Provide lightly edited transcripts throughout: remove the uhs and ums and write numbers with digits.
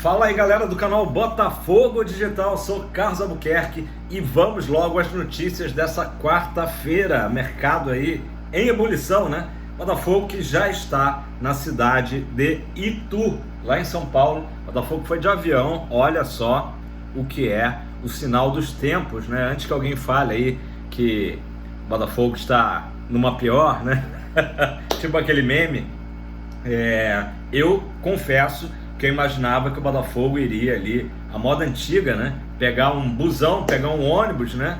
Fala aí, galera do canal Botafogo Digital, sou Carlos Albuquerque e vamos logo às notícias dessa quarta-feira. Mercado aí em ebulição, né? Botafogo que já está na cidade de Itu, lá em São Paulo. Botafogo foi de avião, olha só o que é o sinal dos tempos, né? Antes que alguém fale aí que Botafogo está numa pior, né? Tipo aquele meme. Eu confesso que eu imaginava que o Botafogo iria ali, a moda antiga, né? Pegar um busão, pegar um ônibus, né?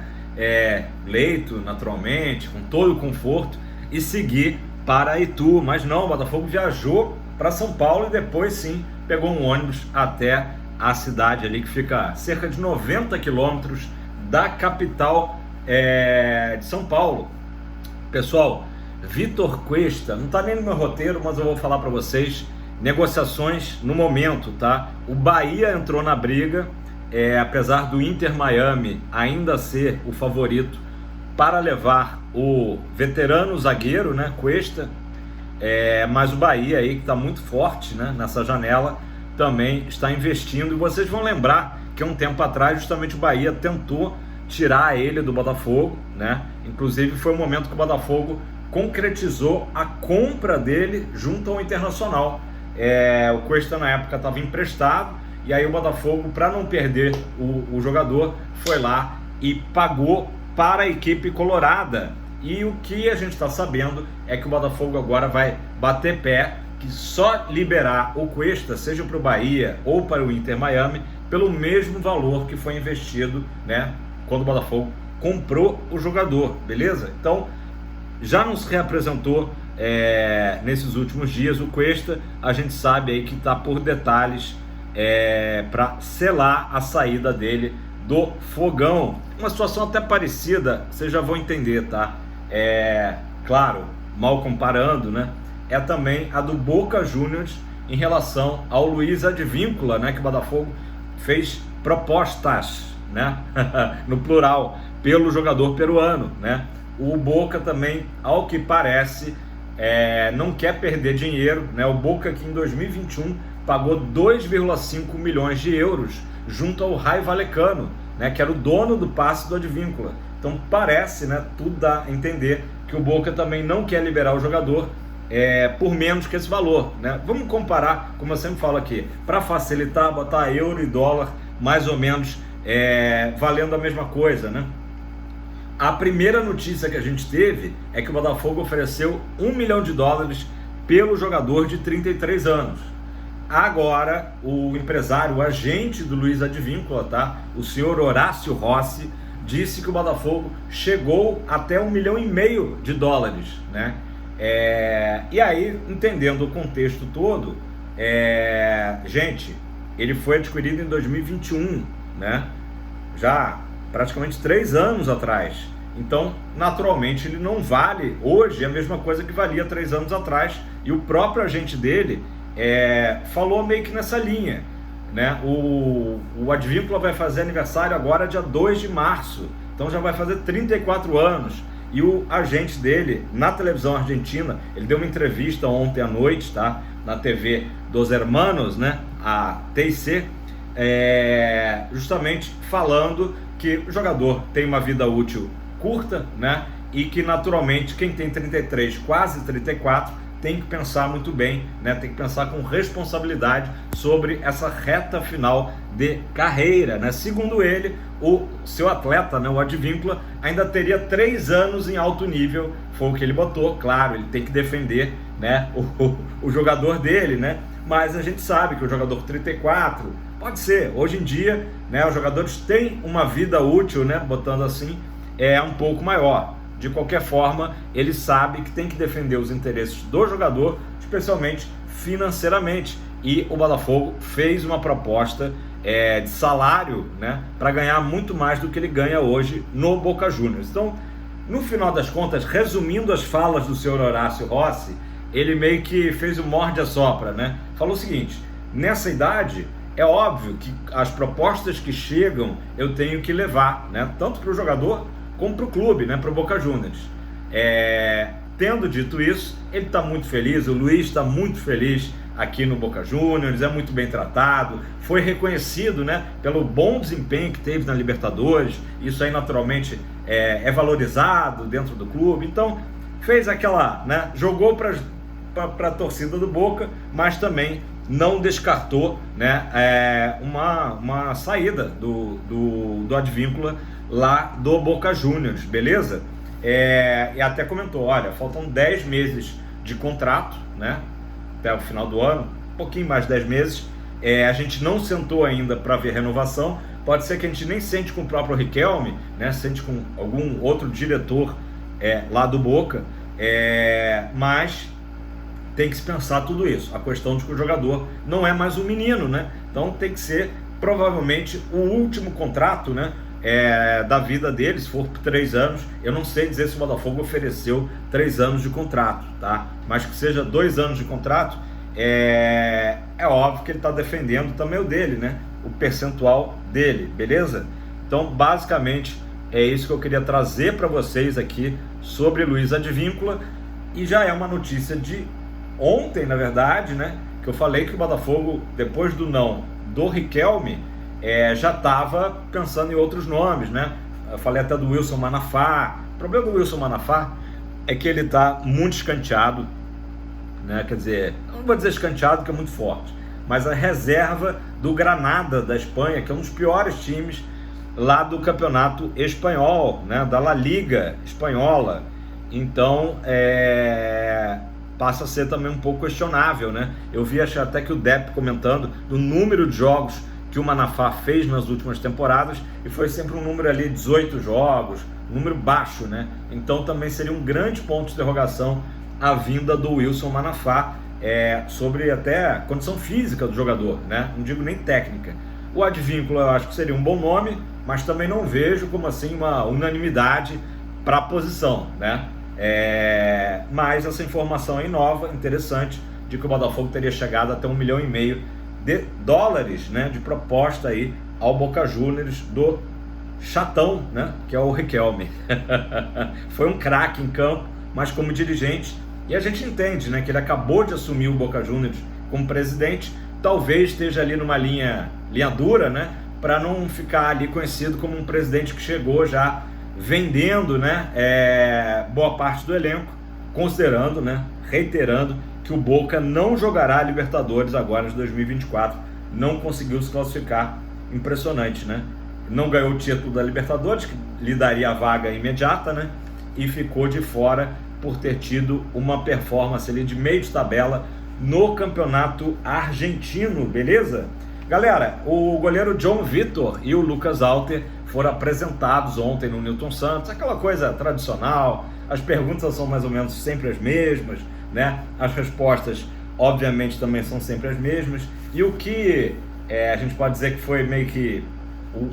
Leito, naturalmente, com todo o conforto, e seguir para Itu. Mas não, o Botafogo viajou para São Paulo e depois sim pegou um ônibus até a cidade ali, que fica cerca de 90 quilômetros da capital de São Paulo. Pessoal, Vitor Cuesta, não está nem no meu roteiro, mas eu vou falar para vocês. Negociações no momento, tá? O Bahia entrou na briga, apesar do Inter Miami ainda ser o favorito para levar o veterano zagueiro, né, Cuesta, mas o Bahia aí, que está muito forte, né, nessa janela, também está investindo. E vocês vão lembrar que um tempo atrás justamente o Bahia tentou tirar ele do Botafogo, né? Inclusive foi o momento que o Botafogo concretizou a compra dele junto ao Internacional. O Cuesta na época estava emprestado, e aí o Botafogo, para não perder o jogador, foi lá e pagou para a equipe colorada. E o que a gente está sabendo é que o Botafogo agora vai bater pé, que só liberar o Cuesta, seja para o Bahia ou para o Inter Miami, pelo mesmo valor que foi investido, né, quando o Botafogo comprou o jogador, beleza? Então já não se reapresentou nesses últimos dias o Cuesta. A gente sabe aí que está por detalhes para selar a saída dele do Fogão. Uma situação até parecida, vocês já vão entender, tá? Claro, mal comparando, né? É também a do Boca Juniors em relação ao Luiz Advíncula, né? Que o Botafogo fez propostas, né? No plural, pelo jogador peruano, né? O Boca também, ao que parece, não quer perder dinheiro, né? O Boca, que em 2021 pagou 2,5 milhões de euros junto ao Rayo Vallecano, né? Que era o dono do passe do Advíncula. Então parece, né? Tudo dá a entender que o Boca também não quer liberar o jogador por menos que esse valor, né? Vamos comparar, como eu sempre falo aqui, para facilitar, botar euro e dólar mais ou menos valendo a mesma coisa, né? A primeira notícia que a gente teve é que o Botafogo ofereceu $1 milhão pelo jogador de 33 anos. Agora, o empresário, o agente do Luiz Advíncula, tá? O senhor Horácio Rossi, disse que o Botafogo chegou até $1,5 milhão, né? E aí, entendendo o contexto todo, gente, ele foi adquirido em 2021, né? Já praticamente 3 anos atrás. Então, naturalmente, ele não vale hoje a mesma coisa que valia 3 anos atrás. E o próprio agente dele falou meio que nessa linha, né? O Advíncula vai fazer aniversário agora dia 2 de março. Então já vai fazer 34 anos. E o agente dele, na televisão argentina, ele deu uma entrevista ontem à noite, tá? Na TV dos Hermanos, né? A TIC, justamente falando que o jogador tem uma vida útil curta, né? E que naturalmente quem tem 33, quase 34, tem que pensar muito bem, né? Tem que pensar com responsabilidade sobre essa reta final de carreira, né? Segundo ele, o seu atleta, né, o Advíncula, ainda teria 3 anos em alto nível, foi o que ele botou. Claro, ele tem que defender, né, o jogador dele, né? Mas a gente sabe que o jogador 34, pode ser, hoje em dia, né, os jogadores têm uma vida útil, né, botando assim, um pouco maior. De qualquer forma, ele sabe que tem que defender os interesses do jogador, especialmente financeiramente. E o Botafogo fez uma proposta de salário, né, para ganhar muito mais do que ele ganha hoje no Boca Juniors. Então, no final das contas, resumindo as falas do senhor Horácio Rossi, ele meio que fez o morde-a-sopra, né? Falou o seguinte: nessa idade, é óbvio que as propostas que chegam eu tenho que levar, né? Tanto para o jogador como para o clube, né? Para o Boca Juniors. Tendo dito isso, ele está muito feliz, o Luiz está muito feliz aqui no Boca Juniors, é muito bem tratado, foi reconhecido, né, pelo bom desempenho que teve na Libertadores. Isso aí naturalmente é valorizado dentro do clube. Então fez aquela, né, jogou para a torcida do Boca, mas também não descartou, né, uma saída do Advíncula lá do Boca Juniors, beleza? E até comentou, olha, faltam 10 meses de contrato, né, até o final do ano, um pouquinho mais de 10 meses, a gente não sentou ainda para ver renovação, pode ser que a gente nem sente com o próprio Riquelme, né, sente com algum outro diretor lá do Boca, mas tem que se pensar tudo isso, a questão de que o jogador não é mais um menino, né, então tem que ser provavelmente o último contrato, né, da vida dele, se for por 3 anos. Eu não sei dizer se o Botafogo ofereceu 3 anos de contrato, tá? Mas que seja 2 anos de contrato, é óbvio que ele está defendendo também o dele, né? O percentual dele, beleza? Então, basicamente, é isso que eu queria trazer para vocês aqui sobre Luiz Advíncula. E já é uma notícia de ontem, na verdade, né? Que eu falei que o Botafogo, depois do não do Riquelme, já estava pensando em outros nomes, né? Eu falei até do Wilson Manafá. O problema do Wilson Manafá é que ele está muito escanteado, né? Quer dizer, não vou dizer escanteado, que é muito forte, mas a reserva do Granada da Espanha, que é um dos piores times lá do campeonato espanhol, né? Da La Liga espanhola. Então, passa a ser também um pouco questionável, né? Eu vi até que o Depp comentando do número de jogos que o Manafá fez nas últimas temporadas, e foi sempre um número ali, 18 jogos, um número baixo, né? Então também seria um grande ponto de interrogação a vinda do Wilson Manafá, sobre até a condição física do jogador, né? Não digo nem técnica. O Advíncula eu acho que seria um bom nome, mas também não vejo como assim uma unanimidade para a posição, né? Mas essa informação aí nova, interessante, de que o Botafogo teria chegado até $1,5 milhão de dólares, né, de proposta aí ao Boca Juniors do chatão, né, que é o Riquelme. Foi um craque em campo, mas como dirigente, e a gente entende, né, que ele acabou de assumir o Boca Juniors como presidente, talvez esteja ali numa linha dura, né, para não ficar ali conhecido como um presidente que chegou já vendendo, né, boa parte do elenco, considerando, né, reiterando que o Boca não jogará a Libertadores agora de 2024, não conseguiu se classificar, impressionante, né? Não ganhou o título da Libertadores, que lhe daria a vaga imediata, né? E ficou de fora por ter tido uma performance ali de meio de tabela no campeonato argentino, beleza? Galera, o goleiro John Vitor e o Lucas Alter foram apresentados ontem no Newton Santos, aquela coisa tradicional, as perguntas são mais ou menos sempre as mesmas, né? As respostas, obviamente, também são sempre as mesmas. E o que a gente pode dizer que foi meio que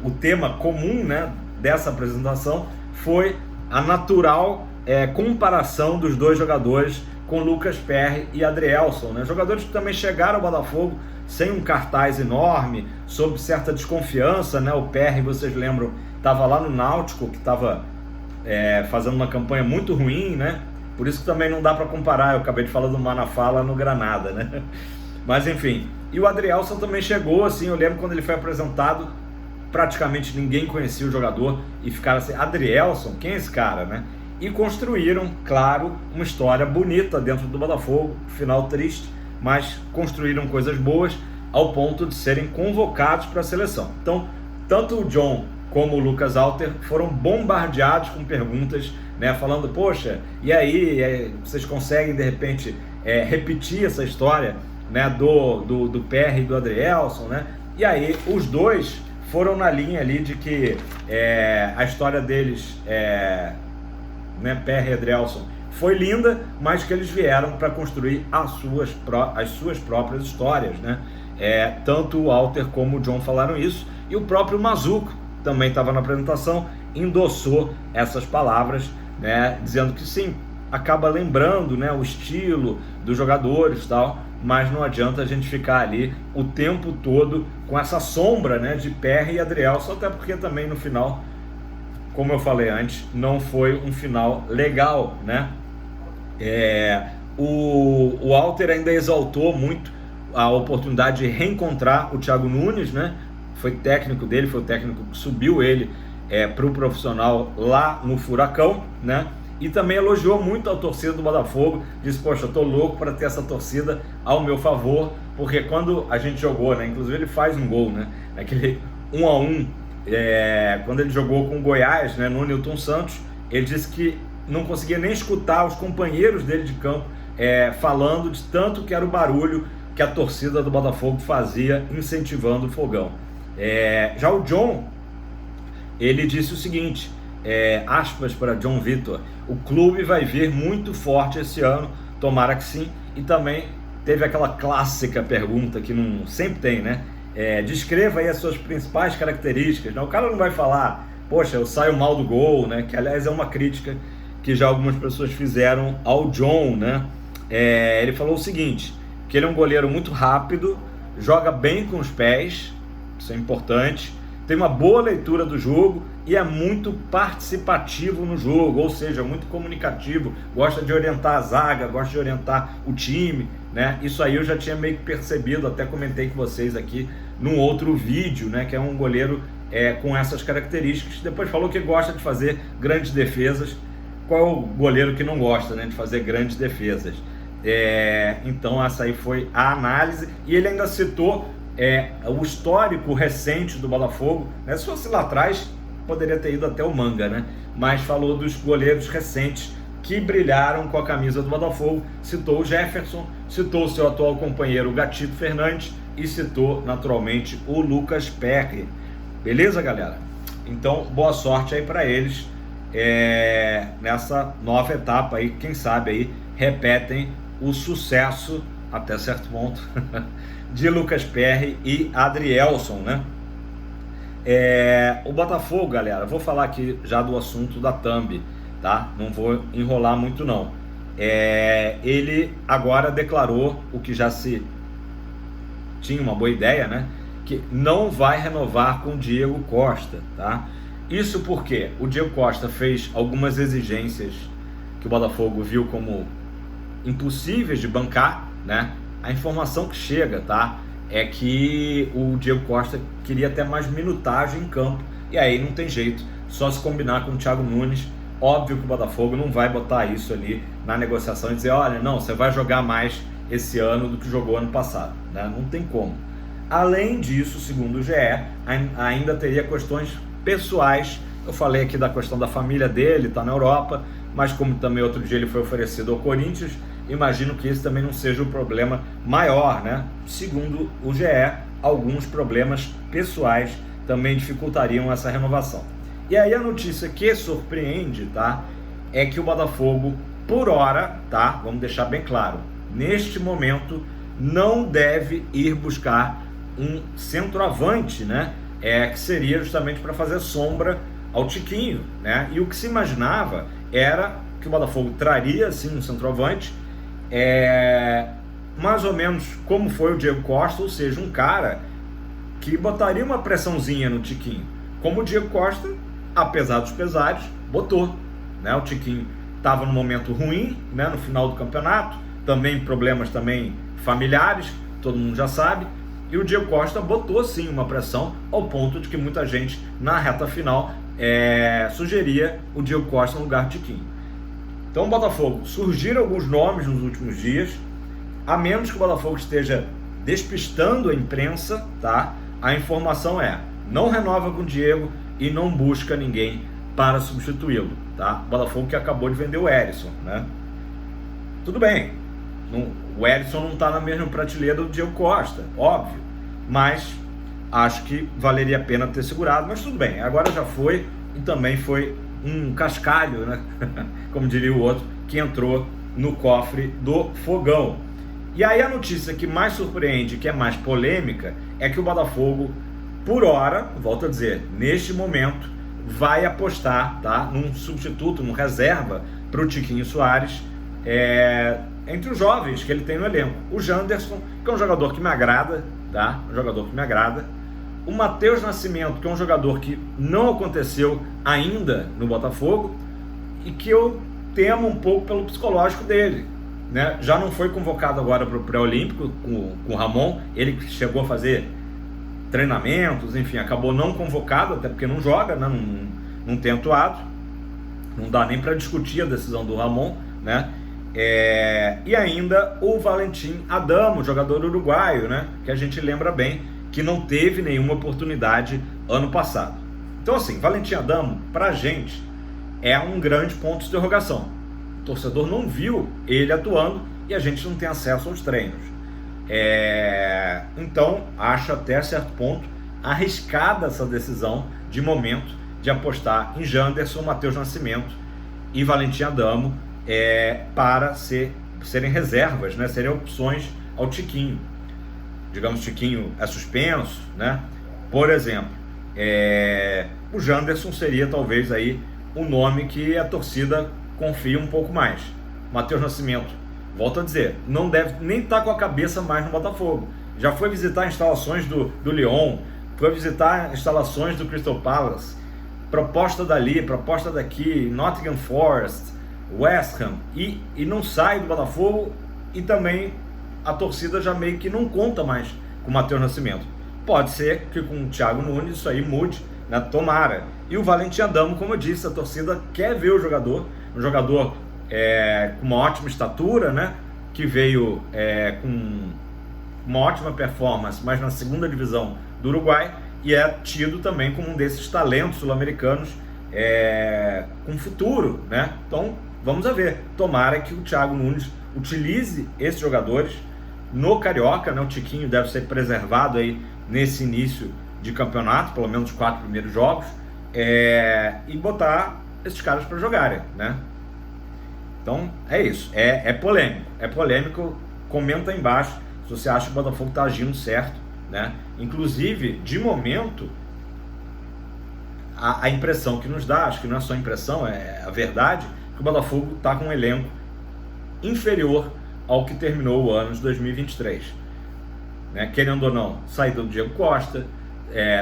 o tema comum, né, dessa apresentação foi a natural comparação dos dois jogadores com Lucas Perry e Adrielson, né? Jogadores que também chegaram ao Botafogo sem um cartaz enorme, sob certa desconfiança, né? O Perry, vocês lembram, estava lá no Náutico, que estava fazendo uma campanha muito ruim, né? Por isso que também não dá para comparar, eu acabei de falar do Manafá lá no Granada, né? Mas enfim, e o Adrielson também chegou, assim, eu lembro quando ele foi apresentado, praticamente ninguém conhecia o jogador, e ficaram assim, Adrielson, quem é esse cara, né? E construíram, claro, uma história bonita dentro do Botafogo, final triste, mas construíram coisas boas ao ponto de serem convocados para a seleção. Então, tanto o John como o Lucas Alter foram bombardeados com perguntas, né, falando, poxa, e aí, vocês conseguem de repente repetir essa história, né, do Perry e do Adrielson, né? E aí os dois foram na linha ali de que a história deles, né, Perry e Adrielson, foi linda, mas que eles vieram para construir as suas próprias histórias, né? Tanto o Alter como o John falaram isso, e o próprio Mazuco também estava na apresentação, endossou essas palavras, né, dizendo que sim, acaba lembrando, né, o estilo dos jogadores e tal, mas não adianta a gente ficar ali o tempo todo com essa sombra, né, de Perry e Adrielson, até porque também no final, como eu falei antes, não foi um final legal, né? O Alter ainda exaltou muito a oportunidade de reencontrar o Thiago Nunes, né? Foi técnico dele, foi o técnico que subiu ele para o profissional lá no Furacão, né? E também elogiou muito a torcida do Botafogo, disse, poxa, eu tô louco para ter essa torcida ao meu favor, porque quando a gente jogou, né, inclusive ele faz um gol, né, aquele 1-1, quando ele jogou com o Goiás, né, no Nilton Santos, ele disse que não conseguia nem escutar os companheiros dele de campo falando de tanto que era o barulho que a torcida do Botafogo fazia incentivando o Fogão. Já o John, ele disse o seguinte, aspas para John Vitor, o clube vai vir muito forte esse ano, tomara que sim. E também teve aquela clássica pergunta que não sempre tem, né? Descreva aí as suas principais características, né? O cara não vai falar, poxa, eu saio mal do gol, né? Que aliás é uma crítica que já algumas pessoas fizeram ao John, né? Ele falou o seguinte, que ele é um goleiro muito rápido, joga bem com os pés, isso é importante, tem uma boa leitura do jogo e é muito participativo no jogo, ou seja, muito comunicativo, gosta de orientar a zaga, gosta de orientar o time, né? Isso aí eu já tinha meio que percebido, até comentei com vocês aqui num outro vídeo, né? Que é um goleiro com essas características. Depois falou que gosta de fazer grandes defesas. Qual é o goleiro que não gosta, né, de fazer grandes defesas? Então essa aí foi a análise, e ele ainda citou o histórico recente do Botafogo, né? Se fosse lá atrás poderia ter ido até o manga, né? Mas falou dos goleiros recentes que brilharam com a camisa do Botafogo, citou o Jefferson, citou o seu atual companheiro o Gatito Fernandes e citou naturalmente o Lucas Perry. Beleza, galera? Então boa sorte aí para eles nessa nova etapa aí, quem sabe aí repetem o sucesso até certo ponto de Lucas Perry e Adrielson, né? O Botafogo, galera, vou falar aqui já do assunto da thumb, tá? Não vou enrolar muito não. Ele agora declarou o que já se tinha uma boa ideia, né? Que não vai renovar com o Diego Costa, tá? Isso porque o Diego Costa fez algumas exigências que o Botafogo viu como impossíveis de bancar, né? A informação que chega, tá? É que o Diego Costa queria ter mais minutagem em campo, e aí não tem jeito, só se combinar com o Thiago Nunes. Óbvio que o Botafogo não vai botar isso ali na negociação e dizer, olha, não, você vai jogar mais esse ano do que jogou ano passado, né? Não tem como. Além disso, segundo o GE, ainda teria questões pessoais. Eu falei aqui da questão da família dele, tá na Europa, mas como também outro dia ele foi oferecido ao Corinthians, imagino que esse também não seja o problema maior, né? Segundo o GE, alguns problemas pessoais também dificultariam essa renovação. E aí a notícia que surpreende, tá? É que o Botafogo, por hora, tá? Vamos deixar bem claro, neste momento não deve ir buscar um centroavante, né? Que seria justamente para fazer sombra ao Tiquinho, né? E o que se imaginava era que o Botafogo traria, sim, um centroavante, mais ou menos como foi o Diego Costa, ou seja, um cara que botaria uma pressãozinha no Tiquinho, como o Diego Costa, apesar dos pesares, botou, né? O Tiquinho estava num momento ruim, né, no final do campeonato, também problemas também familiares, todo mundo já sabe, e o Diego Costa botou sim uma pressão, ao ponto de que muita gente na reta final sugeria o Diego Costa no lugar de Tiquinho. Então o Botafogo, surgiram alguns nomes nos últimos dias, a menos que o Botafogo esteja despistando a imprensa, tá? A informação não renova com o Diego e não busca ninguém para substituí-lo, tá? O Botafogo que acabou de vender o Erisson, né? Tudo bem, o Erisson não está na mesma prateleira do Diego Costa, óbvio, mas acho que valeria a pena ter segurado, mas tudo bem, agora já foi, e também foi um cascalho, né? Como diria o outro, que entrou no cofre do Fogão. E aí a notícia que mais surpreende, que é mais polêmica, é que o Botafogo, por hora, volto a dizer, neste momento, vai apostar, tá, num substituto, num reserva para o Tiquinho Soares, entre os jovens que ele tem no elenco. O Janderson, que é um jogador que me agrada, tá? Um jogador que me agrada. O Matheus Nascimento, que é um jogador que não aconteceu ainda no Botafogo e que eu temo um pouco pelo psicológico dele, né? Já não foi convocado agora para o pré-olímpico com o Ramon, ele que chegou a fazer treinamentos, enfim, acabou não convocado, até porque não joga, né? Não tem atuado, não dá nem para discutir a decisão do Ramon, né? E ainda o Valentim Adamo, jogador uruguaio, né? Que a gente lembra bem que não teve nenhuma oportunidade ano passado. Então assim, Valentim Adamo, pra gente, é um grande ponto de interrogação. O torcedor não viu ele atuando e a gente não tem acesso aos treinos. Então, acho até certo ponto arriscada essa decisão de momento de apostar em Janderson, Matheus Nascimento e Valentim Adamo para serem reservas, né? Serem opções ao Tiquinho. Digamos, Tiquinho é suspenso, né? Por exemplo, o Janderson seria talvez aí o nome que a torcida confia um pouco mais. Matheus Nascimento, volto a dizer, não deve nem estar com a cabeça mais no Botafogo. Já foi visitar instalações do Lyon, foi visitar instalações do Crystal Palace, proposta dali, proposta daqui, Nottingham Forest, West Ham, e não sai do Botafogo, e também a torcida já meio que não conta mais com o Matheus Nascimento. Pode ser que com o Thiago Nunes isso aí mude, né? Tomara. E o Valentim Adamo, como eu disse, a torcida quer ver o jogador, um jogador com uma ótima estatura, né? Que veio com uma ótima performance, mas na segunda divisão do Uruguai, e é tido também como um desses talentos sul-americanos com futuro, né? Então, vamos a ver. Tomara que o Thiago Nunes utilize esses jogadores no Carioca, né? O Tiquinho deve ser preservado aí nesse início de campeonato, pelo menos os 4 primeiros jogos, e botar esses caras para jogarem, né? Então, é isso. É polêmico. É polêmico. Comenta aí embaixo se você acha que o Botafogo está agindo certo, né? Inclusive, de momento, a impressão que nos dá, acho que não é só impressão, é a verdade, que o Botafogo está com um elenco inferior ao que terminou o ano de 2023. Né? Querendo ou não, saída do Diego Costa,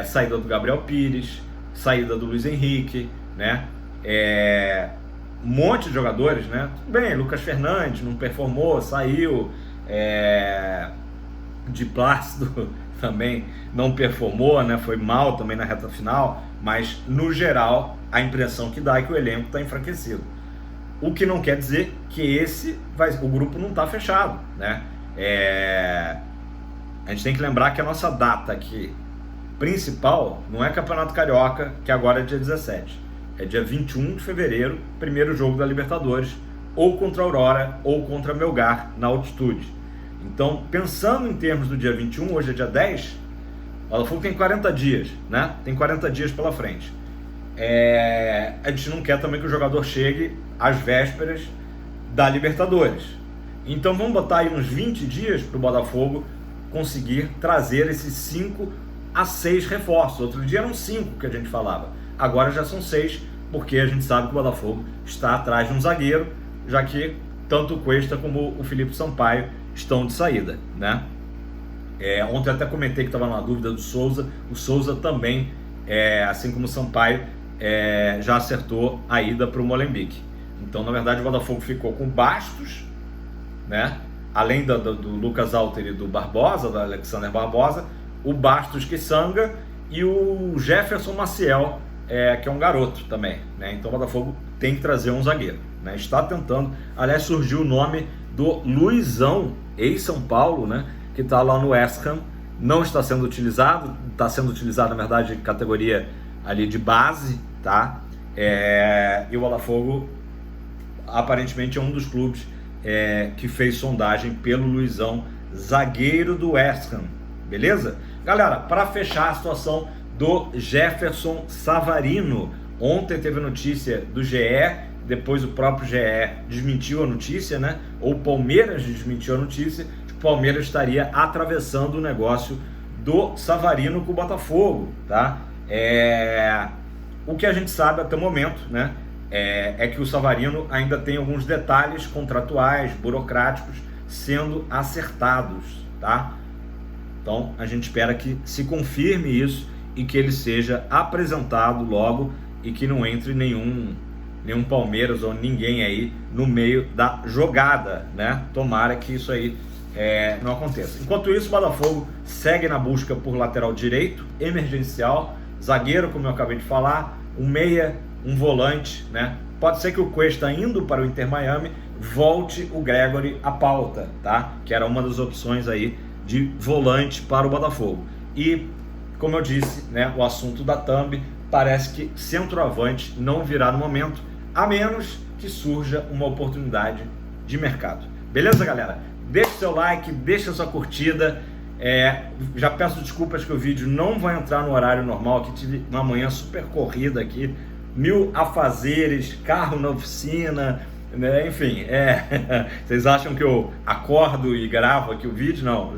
saída do Gabriel Pires, saída do Luiz Henrique, né? Um monte de jogadores, né? Tudo bem, Lucas Fernandes não performou, saiu, de Plácido também não performou, né? Foi mal também na reta final, mas no geral a impressão que dá é que o elenco está enfraquecido. O que não quer dizer que o grupo não está fechado, né? A gente tem que lembrar que a nossa data aqui principal não é Campeonato Carioca, que agora é dia 17. É dia 21 de fevereiro, primeiro jogo da Libertadores, ou contra a Aurora, ou contra a Melgar, na altitude. Então, pensando em termos do dia 21, hoje é dia 10, o Botafogo tem 40 dias, né? Tem 40 dias pela frente. A gente não quer também que o jogador chegue às vésperas da Libertadores. Então, vamos botar aí uns 20 dias para o Botafogo conseguir trazer esses 5 a 6 reforços. Outro dia eram 5 que a gente falava. Agora já são 6, porque a gente sabe que o Botafogo está atrás de um zagueiro, já que tanto o Cuesta como o Felipe Sampaio estão de saída, né? Ontem eu até comentei que estava na dúvida do Souza. O Souza também, assim como o Sampaio, já acertou a ida para o Molenbeek. Então, na verdade, o Botafogo ficou com Bastos, né? Além do Lucas Alter e do Barbosa, do Alexander Barbosa, o Bastos Kisanga e o Jefferson Maciel, que é um garoto também, né? Então o Botafogo tem que trazer um zagueiro, né? Está tentando. Aliás, surgiu o nome do Luizão, ex-São Paulo, né? Que está lá no West Ham, não está sendo utilizado, está sendo utilizado, na verdade, categoria ali de base, tá? E o Botafogo aparentemente é um dos clubes que fez sondagem pelo Luizão, zagueiro do West Ham, beleza? Galera, para fechar a situação do Jefferson Savarino, ontem teve notícia do GE, depois o próprio GE desmentiu a notícia, né? Ou o Palmeiras desmentiu a notícia, que o Palmeiras estaria atravessando o negócio do Savarino com o Botafogo, tá? O que a gente sabe até o momento, né? É que o Savarino ainda tem alguns detalhes contratuais, burocráticos, sendo acertados, tá? Então a gente espera que se confirme isso e que ele seja apresentado logo e que não entre nenhum nenhum Palmeiras ou ninguém aí no meio da jogada, né? Tomara que isso aí não aconteça. Enquanto isso, o Botafogo segue na busca por lateral direito, emergencial, zagueiro, como eu acabei de falar, um meia, um volante, né? Pode ser que o Cuesta, indo para o Inter Miami, volte o Gregory à pauta, tá? Que era uma das opções aí de volante para o Botafogo. E, como eu disse, né, o assunto da thumb, parece que centroavante não virá no momento, a menos que surja uma oportunidade de mercado. Beleza, galera? Deixe seu like, deixe sua curtida. Já peço desculpas que o vídeo não vai entrar no horário normal, que tive uma manhã super corrida aqui, 1000 afazeres, carro na oficina, né? Enfim, vocês acham que eu acordo e gravo aqui o vídeo? Não,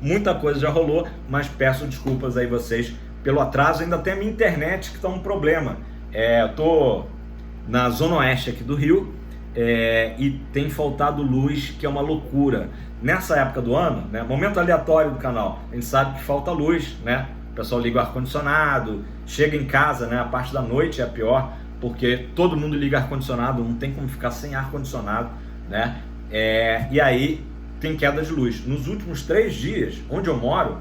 muita coisa já rolou, mas peço desculpas aí vocês pelo atraso. Ainda tem a minha internet que está um problema. Eu tô na zona oeste aqui do Rio, e tem faltado luz, que é uma loucura. Nessa época do ano, né, momento aleatório do canal, a gente sabe que falta luz, né? O pessoal liga o ar-condicionado, chega em casa, né? A parte da noite é a pior, porque todo mundo liga ar-condicionado, não tem como ficar sem ar-condicionado, né? E aí tem queda de luz. Nos últimos 3 dias, onde eu moro,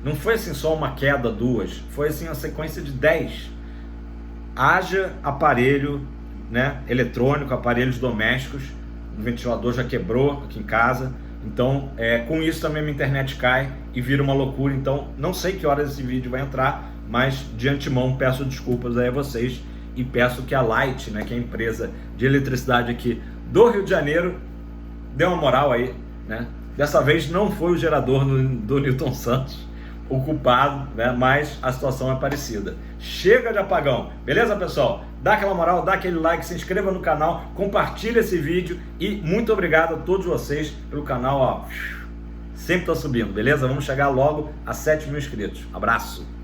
não foi assim só uma queda, 2, foi assim uma sequência de 10. Haja aparelho, né, eletrônico, aparelhos domésticos, o ventilador já quebrou aqui em casa, então com isso também a minha internet cai e vira uma loucura. Então não sei que horas esse vídeo vai entrar, mas de antemão peço desculpas aí a vocês e peço que a Light, né, que é a empresa de eletricidade aqui do Rio de Janeiro, dê uma moral aí, né? Dessa vez não foi o gerador do Newton Santos o culpado, né? Mas a situação é parecida. Chega de apagão, beleza, pessoal? Dá aquela moral, dá aquele like, se inscreva no canal, compartilha esse vídeo e muito obrigado a todos vocês pelo canal, ó, sempre tá subindo, beleza? Vamos chegar logo a 7.000 inscritos. Abraço!